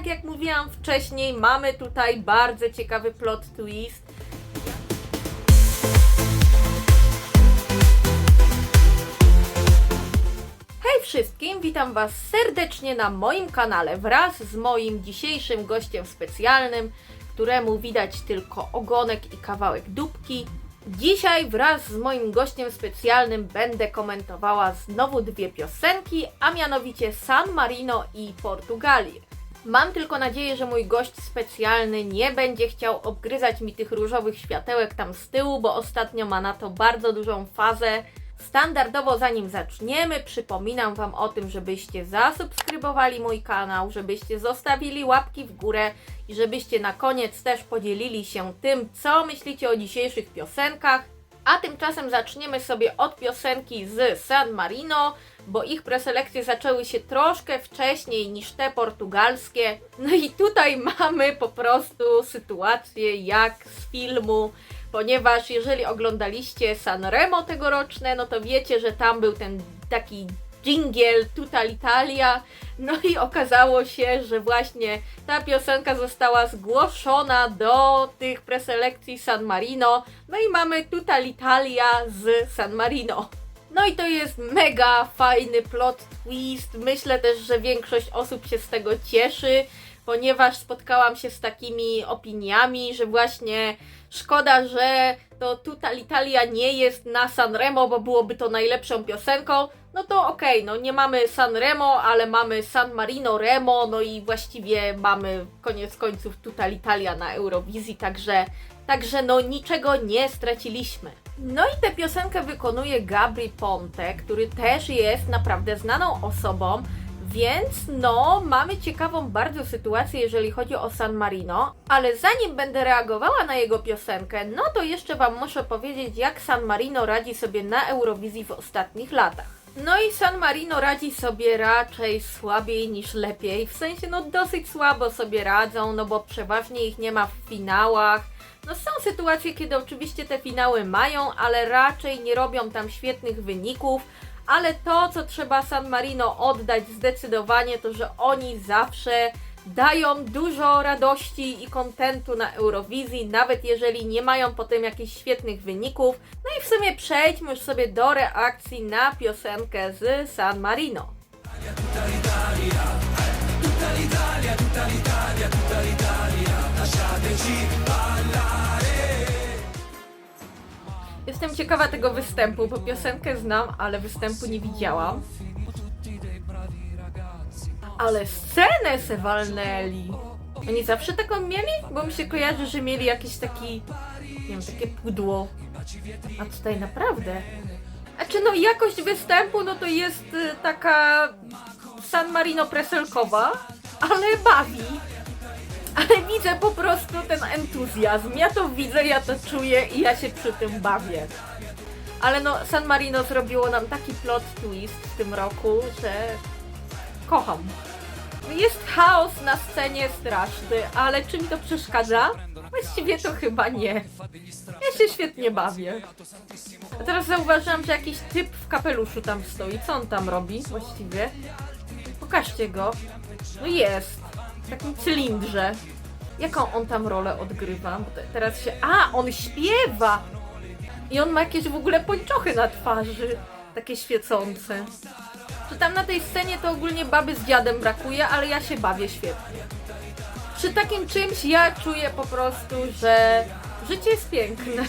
jak mówiłam wcześniej, mamy tutaj bardzo ciekawy plot twist. Hej wszystkim, witam Was serdecznie na moim kanale wraz z moim dzisiejszym gościem specjalnym, któremu widać tylko ogonek i kawałek dupki. Dzisiaj wraz z moim gościem specjalnym będę komentowała znowu dwie piosenki, a mianowicie San Marino i Portugalię. Mam tylko nadzieję, że mój gość specjalny nie będzie chciał obgryzać mi tych różowych światełek tam z tyłu, bo ostatnio ma na to bardzo dużą fazę. Standardowo zanim zaczniemy, przypominam Wam o tym, żebyście zasubskrybowali mój kanał, żebyście zostawili łapki w górę i żebyście na koniec też podzielili się tym, co myślicie o dzisiejszych piosenkach. A tymczasem zaczniemy sobie od piosenki z San Marino, bo ich preselekcje zaczęły się troszkę wcześniej niż te portugalskie. No i tutaj mamy po prostu sytuację jak z filmu, ponieważ jeżeli oglądaliście Sanremo tegoroczne, no to wiecie, że tam był ten taki dżingiel Tutta l'Italia. No i okazało się, że właśnie ta piosenka została zgłoszona do tych preselekcji San Marino. No i mamy Tutta l'Italia z San Marino. No i to jest mega fajny plot twist. Myślę też, że większość osób się z tego cieszy, ponieważ spotkałam się z takimi opiniami, że właśnie szkoda, że to Tutta l'Italia nie jest na Sanremo, bo byłoby to najlepszą piosenką. No to okej, no nie mamy Sanremo, ale mamy San Marino Remo, no i właściwie mamy koniec końców Tutta l'Italia na Eurowizji, także no niczego nie straciliśmy. No i tę piosenkę wykonuje Gabry Ponte, który też jest naprawdę znaną osobą, więc no mamy ciekawą bardzo sytuację, jeżeli chodzi o San Marino, ale zanim będę reagowała na jego piosenkę, no to jeszcze Wam muszę powiedzieć, jak San Marino radzi sobie na Eurowizji w ostatnich latach. No i San Marino radzi sobie raczej słabiej niż lepiej, w sensie no dosyć słabo sobie radzą, no bo przeważnie ich nie ma w finałach. No są sytuacje, kiedy oczywiście te finały mają, ale raczej nie robią tam świetnych wyników. Ale to, co trzeba San Marino oddać zdecydowanie, to że oni zawsze dają dużo radości i kontentu na Eurowizji, nawet jeżeli nie mają potem jakichś świetnych wyników. No i w sumie przejdźmy już sobie do reakcji na piosenkę z San Marino. Jestem ciekawa tego występu, bo piosenkę znam, ale występu nie widziałam. Ale scenę se walnęli! Oni zawsze taką mieli? Bo mi się kojarzy, że mieli jakiś taki, nie wiem, takie pudło. A tutaj naprawdę. A czy no jakość występu, no to jest taka San Marino preselkowa, ale bawi. Ale widzę po prostu ten entuzjazm. Ja to widzę, ja to czuję i ja się przy tym bawię. Ale no, San Marino zrobiło nam taki plot twist w tym roku, że kocham. Jest chaos na scenie straszny, ale czy mi to przeszkadza? Właściwie to chyba nie. Ja się świetnie bawię. A teraz zauważyłam, że jakiś typ w kapeluszu tam stoi. Co on tam robi właściwie? Pokażcie go. No jest. W takim cylindrze. Jaką on tam rolę odgrywa? Bo teraz się... A, on śpiewa! I on ma jakieś w ogóle pończochy na twarzy. Takie świecące. Że tam na tej scenie to ogólnie baby z dziadem brakuje, ale ja się bawię świetnie. Przy takim czymś ja czuję po prostu, że życie jest piękne.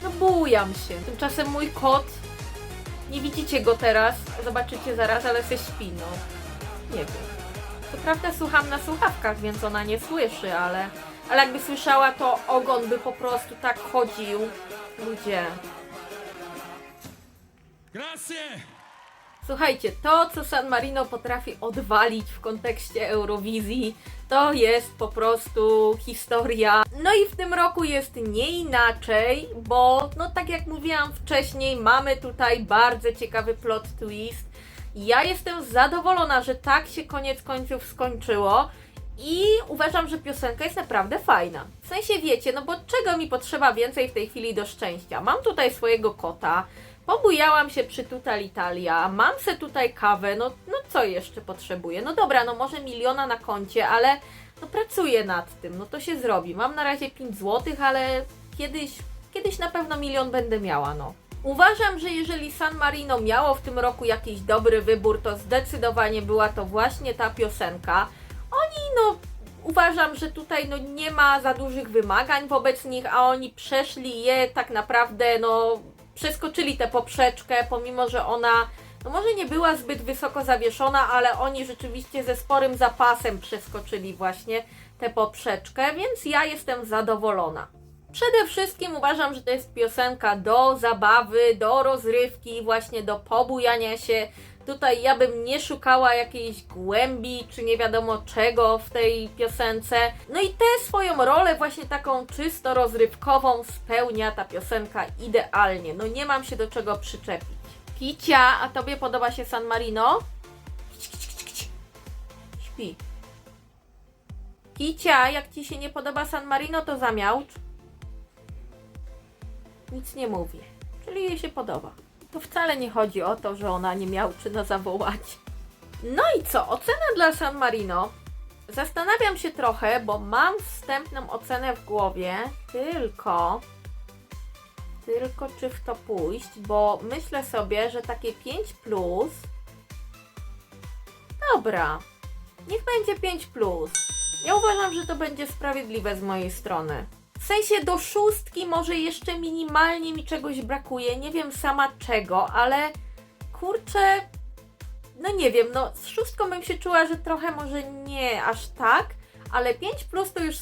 No bujam się. Tymczasem mój kot, nie widzicie go teraz, zobaczycie zaraz, ale se śpi, no. Nie wiem. Co prawda słucham na słuchawkach, więc ona nie słyszy, ale jakby słyszała, to ogon by po prostu tak chodził. Ludzie. Grazie! Słuchajcie, to co San Marino potrafi odwalić w kontekście Eurowizji, to jest po prostu historia. No i w tym roku jest nie inaczej, bo no tak jak mówiłam wcześniej, mamy tutaj bardzo ciekawy plot twist. Ja jestem zadowolona, że tak się koniec końców skończyło i uważam, że piosenka jest naprawdę fajna. W sensie wiecie, no bo czego mi potrzeba więcej w tej chwili do szczęścia? Mam tutaj swojego kota, Pobujałam się przy Tutal Italia, mam se tutaj kawę, no co jeszcze potrzebuję? No dobra, no może 1 000 000 na koncie, ale no pracuję nad tym, no to się zrobi. Mam na razie 5 zł, ale kiedyś na pewno 1 000 000 będę miała, no. Uważam, że jeżeli San Marino miało w tym roku jakiś dobry wybór, to zdecydowanie była to właśnie ta piosenka. Uważam, że tutaj nie ma za dużych wymagań wobec nich, a oni przeszli je tak naprawdę, przeskoczyli tę poprzeczkę, pomimo że ona może nie była zbyt wysoko zawieszona, ale oni rzeczywiście ze sporym zapasem przeskoczyli właśnie tę poprzeczkę, więc ja jestem zadowolona. Przede wszystkim uważam, że to jest piosenka do zabawy, do rozrywki, właśnie do pobujania się. Tutaj ja bym nie szukała jakiejś głębi, czy nie wiadomo czego w tej piosence. No i tę swoją rolę właśnie taką czysto rozrywkową spełnia ta piosenka idealnie. No nie mam się do czego przyczepić. Kicia, a tobie podoba się San Marino? Śpi. Kicia, jak ci się nie podoba San Marino, to zamiałcz. Nic nie mówi, czyli jej się podoba. To wcale nie chodzi o to, że ona nie miałczy na zawołać. No i co? Ocena dla San Marino. Zastanawiam się trochę, bo mam wstępną ocenę w głowie, tylko czy w to pójść, bo myślę sobie, że takie 5+. Dobra, niech będzie 5+. Ja uważam, że to będzie sprawiedliwe z mojej strony. W sensie do 6 może jeszcze minimalnie mi czegoś brakuje, nie wiem sama czego, ale kurczę, no nie wiem, z 6 bym się czuła, że trochę może nie aż tak, ale 5+ to już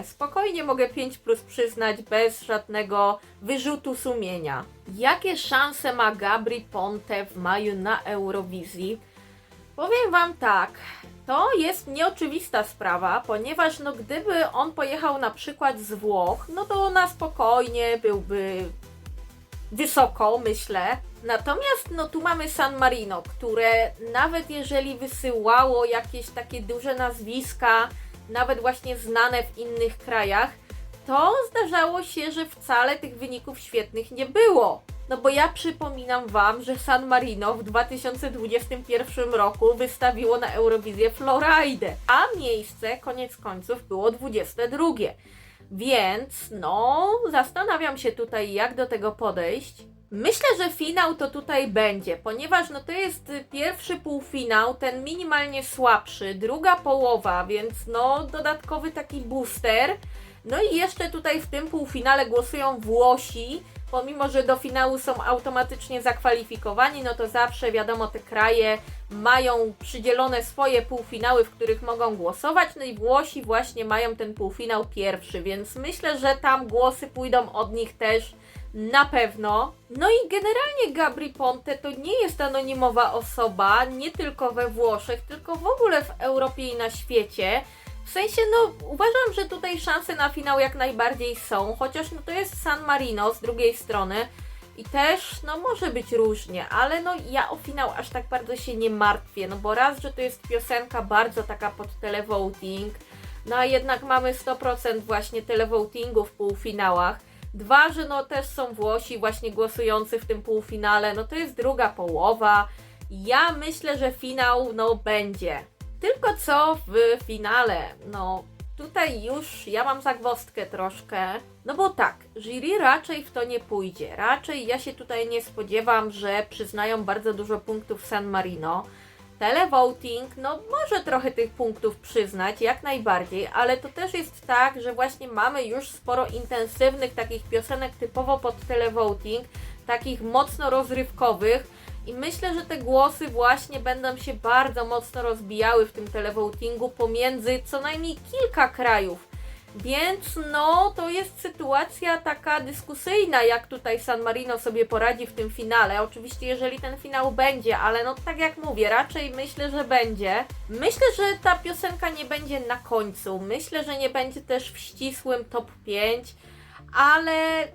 spokojnie mogę 5+ przyznać bez żadnego wyrzutu sumienia. Jakie szanse ma Gabry Ponte w maju na Eurowizji? Powiem Wam tak, to jest nieoczywista sprawa, ponieważ gdyby on pojechał na przykład z Włoch, to na spokojnie byłby wysoko, myślę. Natomiast tu mamy San Marino, które nawet jeżeli wysyłało jakieś takie duże nazwiska, nawet właśnie znane w innych krajach, to zdarzało się, że wcale tych wyników świetnych nie było. Bo ja przypominam Wam, że San Marino w 2021 roku wystawiło na Eurowizję Floraidę, a miejsce koniec końców było 22. Więc zastanawiam się tutaj, jak do tego podejść. Myślę, że finał to tutaj będzie, ponieważ to jest pierwszy półfinał, ten minimalnie słabszy, druga połowa, więc dodatkowy taki booster. No i jeszcze tutaj w tym półfinale głosują Włosi, pomimo że do finału są automatycznie zakwalifikowani, to zawsze wiadomo, te kraje mają przydzielone swoje półfinały, w których mogą głosować, i Włosi właśnie mają ten półfinał pierwszy, więc myślę, że tam głosy pójdą od nich też na pewno. No i generalnie Gabry Ponte to nie jest anonimowa osoba, nie tylko we Włoszech, tylko w ogóle w Europie i na świecie. W sensie, uważam, że tutaj szanse na finał jak najbardziej są, chociaż to jest San Marino z drugiej strony i też, może być różnie, ale ja o finał aż tak bardzo się nie martwię, bo raz, że to jest piosenka bardzo taka pod televoting, a jednak mamy 100% właśnie televotingu w półfinałach. Dwa, że też są Włosi właśnie głosujący w tym półfinale, to jest druga połowa. Ja myślę, że finał, będzie. Tylko co w finale? Tutaj już ja mam zagwozdkę troszkę. Bo tak, jury raczej w to nie pójdzie. Raczej ja się tutaj nie spodziewam, że przyznają bardzo dużo punktów San Marino. Televoting, może trochę tych punktów przyznać, jak najbardziej, ale to też jest tak, że właśnie mamy już sporo intensywnych takich piosenek typowo pod televoting, takich mocno rozrywkowych i myślę, że te głosy właśnie będą się bardzo mocno rozbijały w tym televotingu pomiędzy co najmniej kilka krajów. Więc to jest sytuacja taka dyskusyjna, jak tutaj San Marino sobie poradzi w tym finale. Oczywiście jeżeli ten finał będzie, ale tak jak mówię, raczej myślę, że będzie. Myślę, że ta piosenka nie będzie na końcu. Myślę, że nie będzie też w ścisłym top 5. Ale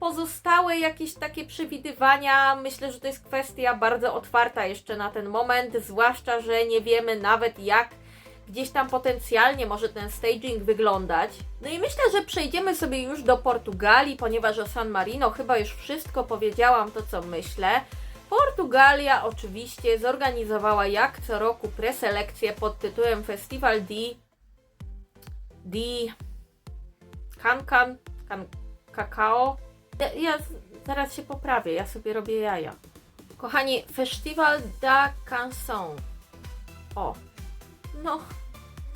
pozostałe jakieś takie przewidywania, myślę, że to jest kwestia bardzo otwarta jeszcze na ten moment, zwłaszcza, że nie wiemy nawet jak gdzieś tam potencjalnie może ten staging wyglądać. No i myślę, że przejdziemy sobie już do Portugalii, ponieważ o San Marino chyba już wszystko powiedziałam, to co myślę. Portugalia oczywiście zorganizowała jak co roku preselekcję pod tytułem Festival di Cacao. Ja zaraz się poprawię, ja sobie robię jaja. Kochani, Festival da Canção. O,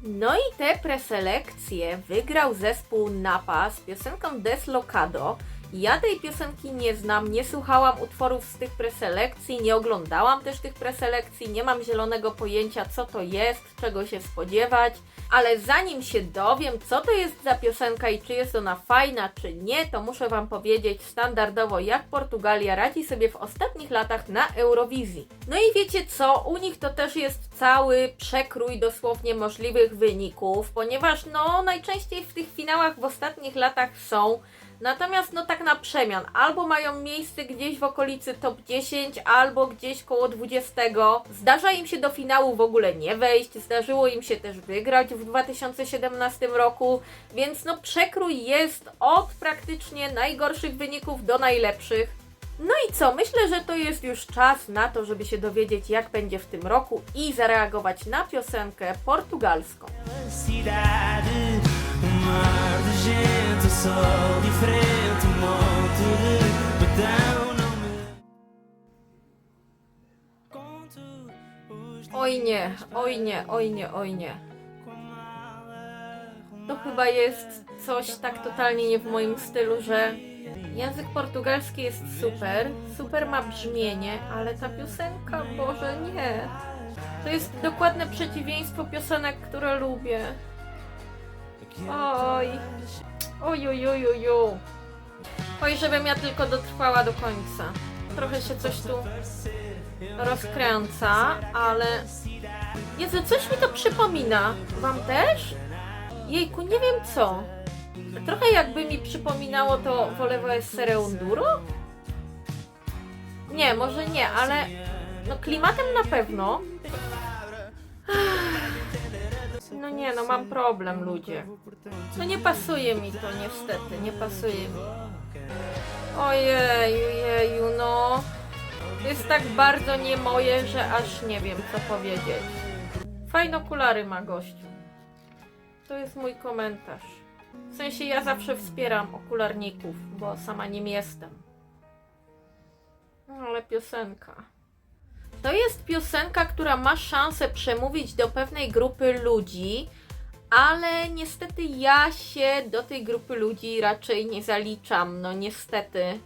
no i te preselekcje wygrał zespół Napa z piosenką Deslocado. Ja tej piosenki nie znam, nie słuchałam utworów z tych preselekcji, nie oglądałam też tych preselekcji, nie mam zielonego pojęcia, co to jest, czego się spodziewać, ale zanim się dowiem, co to jest za piosenka i czy jest ona fajna, czy nie, to muszę Wam powiedzieć standardowo, jak Portugalia radzi sobie w ostatnich latach na Eurowizji. No i wiecie co, u nich to też jest cały przekrój dosłownie możliwych wyników, ponieważ najczęściej w tych finałach w ostatnich latach są. Natomiast tak na przemian, albo mają miejsce gdzieś w okolicy top 10, albo gdzieś koło 20. Zdarza im się do finału w ogóle nie wejść, zdarzyło im się też wygrać w 2017 roku, więc przekrój jest od praktycznie najgorszych wyników do najlepszych. No i co? Myślę, że to jest już czas na to, żeby się dowiedzieć, jak będzie w tym roku i zareagować na piosenkę portugalską. Oj nie, oj nie, oj nie, oj nie. To chyba jest coś tak totalnie nie w moim stylu, że język portugalski jest super, super ma brzmienie, ale ta piosenka, Boże, nie. To jest dokładne przeciwieństwo piosenek, które lubię. Oj. Ojujujuju. Oj, żebym ja tylko dotrwała do końca. Trochę się coś tu rozkręca, ale... Jezu, coś mi to przypomina. Wam też? Jejku, nie wiem co. Trochę jakby mi przypominało to Volevo Essere un Duro? Nie, może nie, ale... klimatem na pewno. Mam problem, ludzie. Nie pasuje mi to niestety, nie pasuje mi. Ojeju, To jest tak bardzo nie moje, że aż nie wiem co powiedzieć. Fajne okulary ma gościu. To jest mój komentarz. W sensie ja zawsze wspieram okularników, bo sama nim jestem. Ale piosenka. To jest piosenka, która ma szansę przemówić do pewnej grupy ludzi, ale niestety ja się do tej grupy ludzi raczej nie zaliczam, niestety.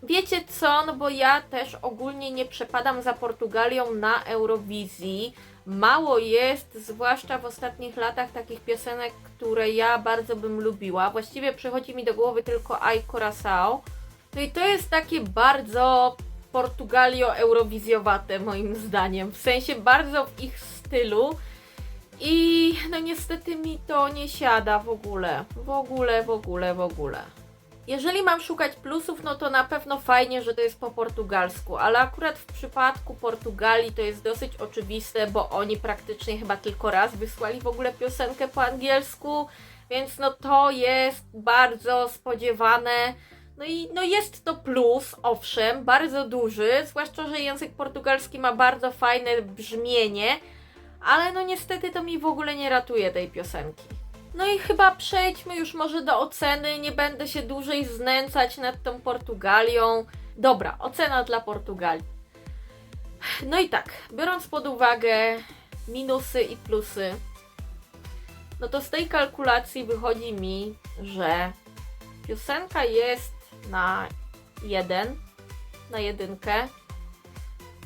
Wiecie co, bo ja też ogólnie nie przepadam za Portugalią na Eurowizji. Mało jest, zwłaszcza w ostatnich latach, takich piosenek, które ja bardzo bym lubiła. Właściwie przychodzi mi do głowy tylko Ai Coração. No i to jest takie bardzo Portugalio-eurowizjowate moim zdaniem. W sensie bardzo w ich stylu. I niestety mi to nie siada w ogóle. W ogóle. Jeżeli mam szukać plusów, to na pewno fajnie, że to jest po portugalsku, ale akurat w przypadku Portugalii to jest dosyć oczywiste, bo oni praktycznie chyba tylko raz wysłali w ogóle piosenkę po angielsku, więc to jest bardzo spodziewane. Jest to plus, owszem, bardzo duży, zwłaszcza, że język portugalski ma bardzo fajne brzmienie, ale niestety to mi w ogóle nie ratuje tej piosenki. I chyba przejdźmy już może do oceny, nie będę się dłużej znęcać nad tą Portugalią. Dobra, ocena dla Portugalii. I tak, biorąc pod uwagę minusy i plusy, to z tej kalkulacji wychodzi mi, że piosenka jest na 1, na 1,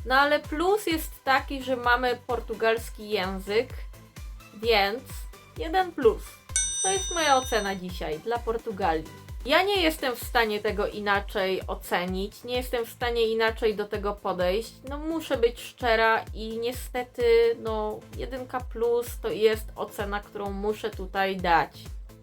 ale plus jest taki, że mamy portugalski język, więc 1 plus. To jest moja ocena dzisiaj dla Portugalii. Ja nie jestem w stanie tego inaczej ocenić, nie jestem w stanie inaczej do tego podejść. Muszę być szczera i niestety 1 plus to jest ocena, którą muszę tutaj dać.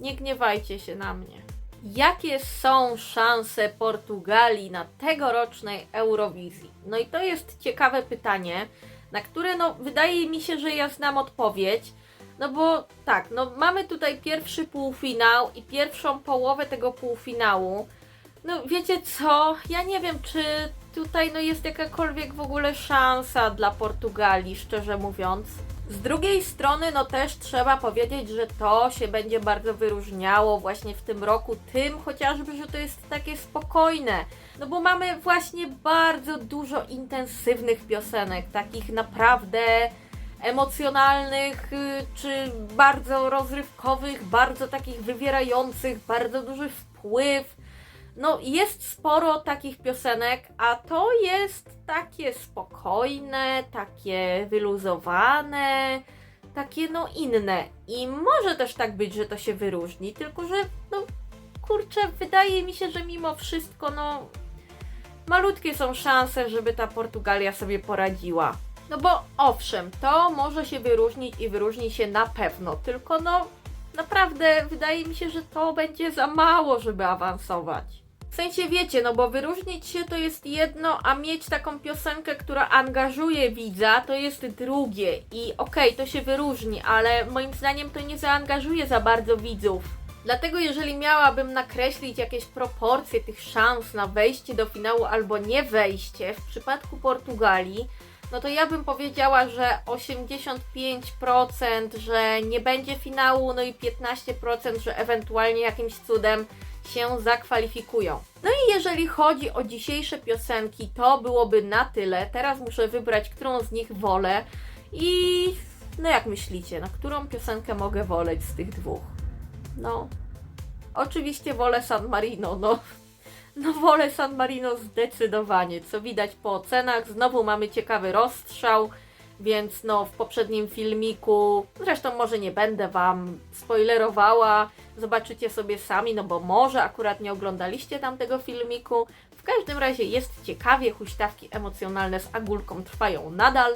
Nie gniewajcie się na mnie. Jakie są szanse Portugalii na tegorocznej Eurowizji? I to jest ciekawe pytanie, na które wydaje mi się, że ja znam odpowiedź, No bo tak, no mamy tutaj pierwszy półfinał i pierwszą połowę tego półfinału. No wiecie co, ja nie wiem, czy tutaj no jest jakakolwiek w ogóle szansa dla Portugalii, szczerze mówiąc. Z drugiej strony, no też trzeba powiedzieć, że to się będzie bardzo wyróżniało właśnie w tym roku tym chociażby, że to jest takie spokojne. No bo mamy właśnie bardzo dużo intensywnych piosenek, takich naprawdę emocjonalnych, czy bardzo rozrywkowych, bardzo takich wywierających, bardzo duży wpływ. No jest sporo takich piosenek, a to jest takie spokojne, takie wyluzowane, takie no inne. I może też tak być, że to się wyróżni, tylko że no kurczę, wydaje mi się, że mimo wszystko no malutkie są szanse, żeby ta Portugalia sobie poradziła. No bo owszem, to może się wyróżnić i wyróżni się na pewno, tylko no naprawdę wydaje mi się, że to będzie za mało, żeby awansować. W sensie wiecie, no bo wyróżnić się to jest jedno, a mieć taką piosenkę, która angażuje widza, to jest drugie. I okej, to się wyróżni, ale moim zdaniem to nie zaangażuje za bardzo widzów. Dlatego jeżeli miałabym nakreślić jakieś proporcje tych szans na wejście do finału albo nie wejście w przypadku Portugalii, no to ja bym powiedziała, że 85%, że nie będzie finału, no i 15%, że ewentualnie jakimś cudem się zakwalifikują. No i jeżeli chodzi o dzisiejsze piosenki, to byłoby na tyle. Teraz muszę wybrać, którą z nich wolę i no jak myślicie, na którą piosenkę mogę woleć z tych dwóch? No, oczywiście wolę San Marino, no wolę San Marino zdecydowanie, co widać po ocenach. Znowu mamy ciekawy rozstrzał, więc no w poprzednim filmiku, zresztą może nie będę Wam spoilerowała, zobaczycie sobie sami, no bo może akurat nie oglądaliście tamtego filmiku. W każdym razie jest ciekawie, huśtawki emocjonalne z Agulką trwają nadal.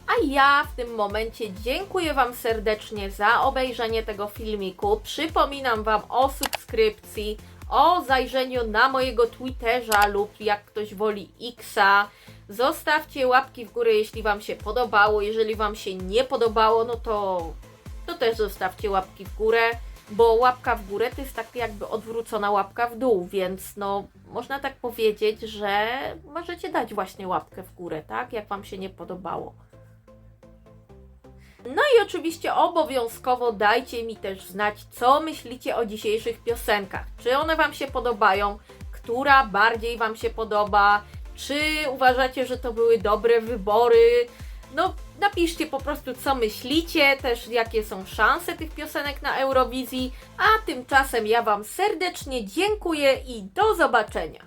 A ja w tym momencie dziękuję Wam serdecznie za obejrzenie tego filmiku. Przypominam Wam o subskrypcji, o zajrzeniu na mojego Twitterza lub jak ktoś woli Xa. Zostawcie łapki w górę, jeśli Wam się podobało. Jeżeli Wam się nie podobało, no to też zostawcie łapki w górę, bo łapka w górę to jest tak jakby odwrócona łapka w dół, więc no można tak powiedzieć, że możecie dać właśnie łapkę w górę, tak? Jak Wam się nie podobało. No i oczywiście obowiązkowo dajcie mi też znać, co myślicie o dzisiejszych piosenkach. Czy one Wam się podobają? Która bardziej Wam się podoba? Czy uważacie, że to były dobre wybory? No napiszcie po prostu, co myślicie, też jakie są szanse tych piosenek na Eurowizji. A tymczasem ja Wam serdecznie dziękuję i do zobaczenia.